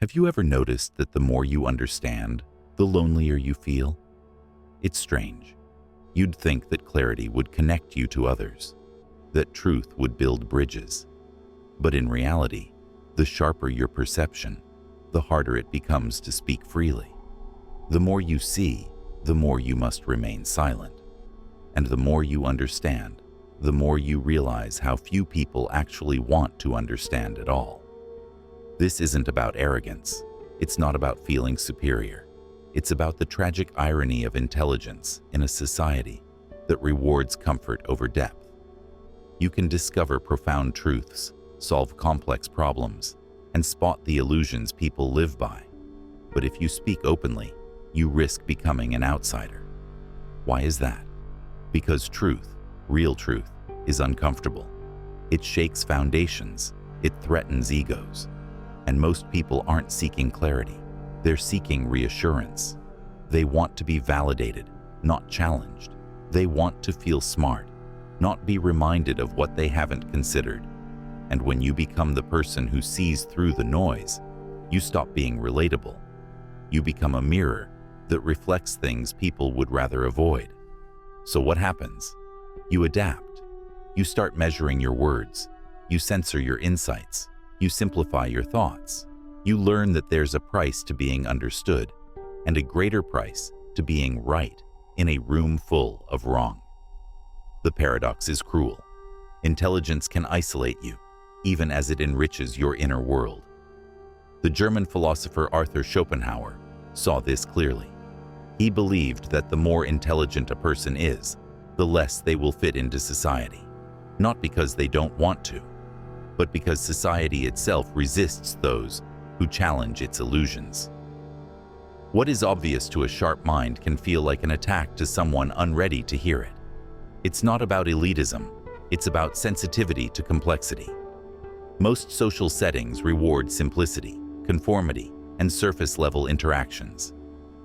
Have you ever noticed that the more you understand, the lonelier you feel? It's strange. You'd think that clarity would connect you to others, that truth would build bridges. But in reality, the sharper your perception, the harder it becomes to speak freely. The more you see, the more you must remain silent. And the more you understand, the more you realize how few people actually want to understand at all. This isn't about arrogance. It's not about feeling superior. It's about the tragic irony of intelligence in a society that rewards comfort over depth. You can discover profound truths, solve complex problems, and spot the illusions people live by. But if you speak openly, you risk becoming an outsider. Why is that? Because truth, real truth, is uncomfortable. It shakes foundations. It threatens egos. And most people aren't seeking clarity. They're seeking reassurance. They want to be validated, not challenged. They want to feel smart, not be reminded of what they haven't considered. And when you become the person who sees through the noise, you stop being relatable. You become a mirror that reflects things people would rather avoid. So what happens? You adapt. You start measuring your words. You censor your insights. You simplify your thoughts. You learn that there's a price to being understood and a greater price to being right in a room full of wrong. The paradox is cruel. Intelligence can isolate you, even as it enriches your inner world. The German philosopher Arthur Schopenhauer saw this clearly. He believed that the more intelligent a person is, the less they will fit into society, not because they don't want to, but because society itself resists those who challenge its illusions. What is obvious to a sharp mind can feel like an attack to someone unready to hear it. It's not about elitism, it's about sensitivity to complexity. Most social settings reward simplicity, conformity, and surface-level interactions.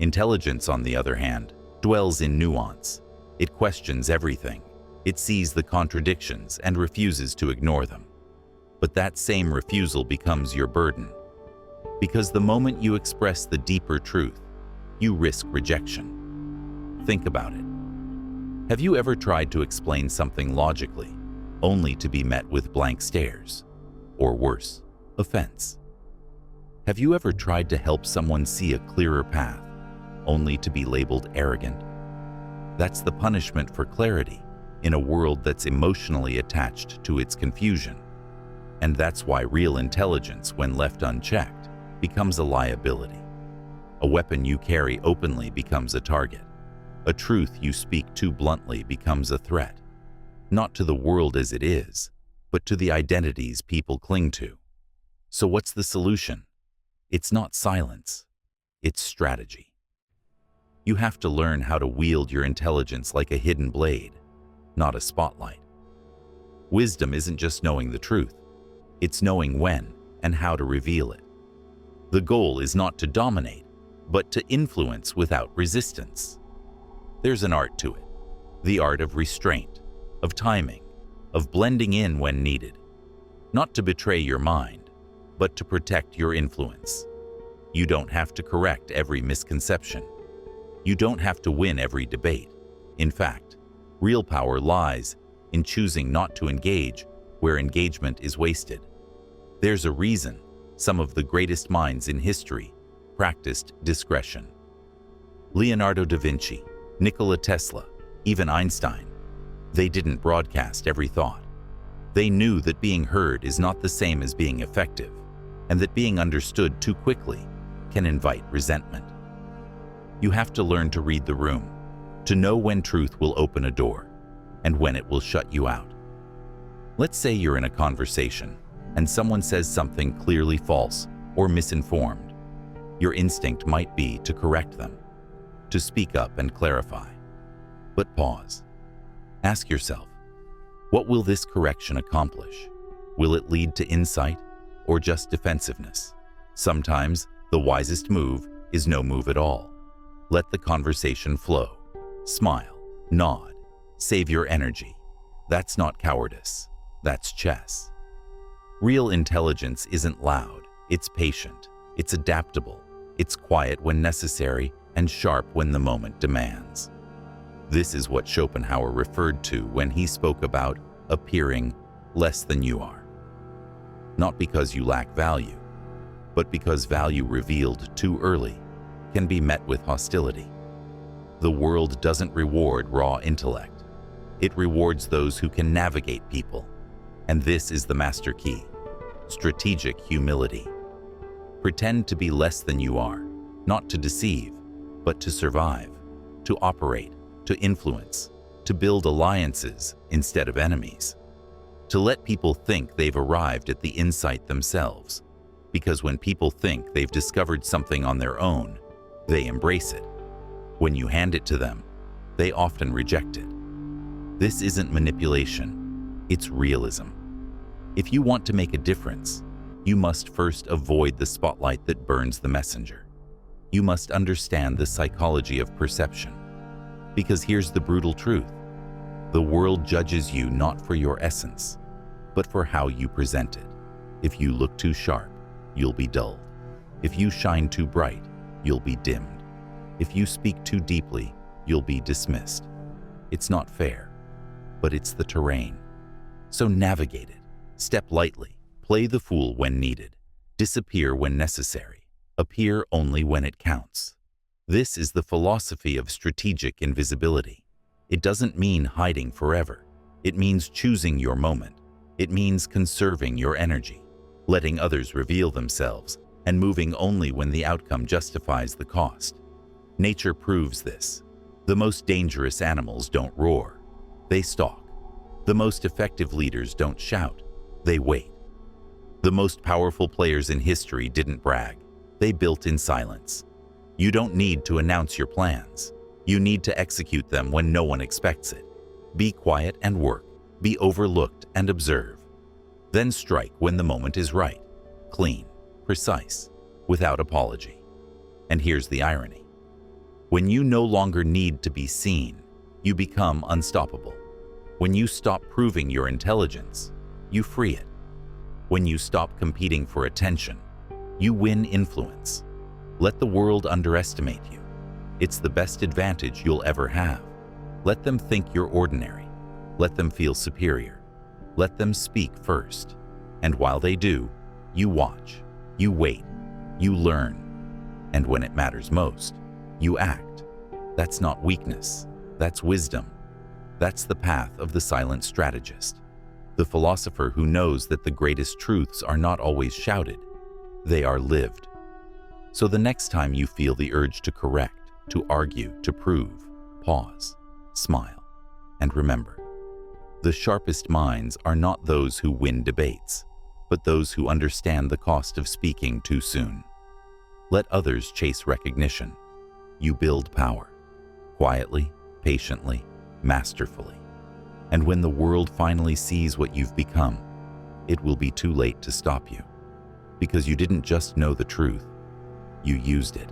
Intelligence, on the other hand, dwells in nuance. It questions everything. It sees the contradictions and refuses to ignore them. But that same refusal becomes your burden. Because the moment you express the deeper truth, you risk rejection. Think about it. Have you ever tried to explain something logically, only to be met with blank stares? Or worse, offense? Have you ever tried to help someone see a clearer path, only to be labeled arrogant? That's the punishment for clarity in a world that's emotionally attached to its confusion. And that's why real intelligence, when left unchecked, becomes a liability. A weapon you carry openly becomes a target. A truth you speak too bluntly becomes a threat, not to the world as it is, but to the identities people cling to. So what's the solution? It's not silence, it's strategy. You have to learn how to wield your intelligence like a hidden blade, not a spotlight. Wisdom isn't just knowing the truth, it's knowing when and how to reveal it. The goal is not to dominate, but to influence without resistance. There's an art to it, the art of restraint, of timing, of blending in when needed. Not to betray your mind, but to protect your influence. You don't have to correct every misconception. You don't have to win every debate. In fact, real power lies in choosing not to engage where engagement is wasted. There's a reason some of the greatest minds in history practiced discretion. Leonardo da Vinci, Nikola Tesla, even Einstein. They didn't broadcast every thought. They knew that being heard is not the same as being effective, and that being understood too quickly can invite resentment. You have to learn to read the room, to know when truth will open a door, and when it will shut you out. Let's say you're in a conversation, and someone says something clearly false or misinformed. Your instinct might be to correct them, to speak up and clarify. But pause. Ask yourself, what will this correction accomplish? Will it lead to insight or just defensiveness? Sometimes the wisest move is no move at all. Let the conversation flow. Smile, nod, save your energy. That's not cowardice, that's chess. Real intelligence isn't loud, it's patient. It's adaptable. It's quiet when necessary and sharp when the moment demands. This is what Schopenhauer referred to when he spoke about appearing less than you are. Not because you lack value, but because value revealed too early can be met with hostility. The world doesn't reward raw intellect. It rewards those who can navigate people. And this is the master key: strategic humility. Pretend to be less than you are, not to deceive, but to survive, to operate, to influence, to build alliances instead of enemies. To let people think they've arrived at the insight themselves, because when people think they've discovered something on their own, they embrace it. When you hand it to them, they often reject it. This isn't manipulation, it's realism. If you want to make a difference, you must first avoid the spotlight that burns the messenger. You must understand the psychology of perception. Because here's the brutal truth: the world judges you not for your essence, but for how you present it. If you look too sharp, you'll be dulled. If you shine too bright, you'll be dimmed. If you speak too deeply, you'll be dismissed. It's not fair, but it's the terrain. So navigate it. Step lightly. Play the fool when needed. Disappear when necessary. Appear only when it counts. This is the philosophy of strategic invisibility. It doesn't mean hiding forever. It means choosing your moment. It means conserving your energy, letting others reveal themselves, and moving only when the outcome justifies the cost. Nature proves this. The most dangerous animals don't roar. They stalk. The most effective leaders don't shout. They wait. The most powerful players in history didn't brag. They built in silence. You don't need to announce your plans. You need to execute them when no one expects it. Be quiet and work. Be overlooked and observe. Then strike when the moment is right. Clean, precise, without apology. And here's the irony. When you no longer need to be seen, you become unstoppable. When you stop proving your intelligence, you free it. When you stop competing for attention, you win influence. Let the world underestimate you. It's the best advantage you'll ever have. Let them think you're ordinary. Let them feel superior. Let them speak first. And while they do, you watch, you wait, you learn. And when it matters most, you act. That's not weakness. That's wisdom. That's the path of the silent strategist. The philosopher who knows that the greatest truths are not always shouted. They are lived. So the next time you feel the urge to correct, to argue, to prove, pause, smile, and remember. The sharpest minds are not those who win debates, but those who understand the cost of speaking too soon. Let others chase recognition. You build power, quietly, patiently, masterfully. And when the world finally sees what you've become, it will be too late to stop you. Because you didn't just know the truth, you used it.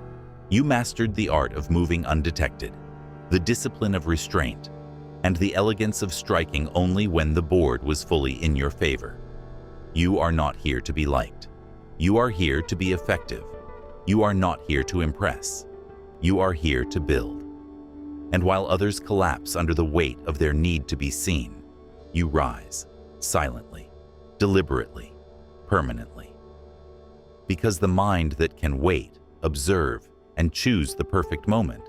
You mastered the art of moving undetected, the discipline of restraint, and the elegance of striking only when the board was fully in your favor. You are not here to be liked. You are here to be effective. You are not here to impress. You are here to build. And while others collapse under the weight of their need to be seen, you rise, silently, deliberately, permanently. Because the mind that can wait, observe, and choose the perfect moment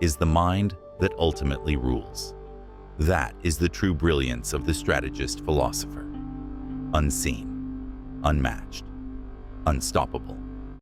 is the mind that ultimately rules. That is the true brilliance of the strategist philosopher. Unseen, unmatched, unstoppable.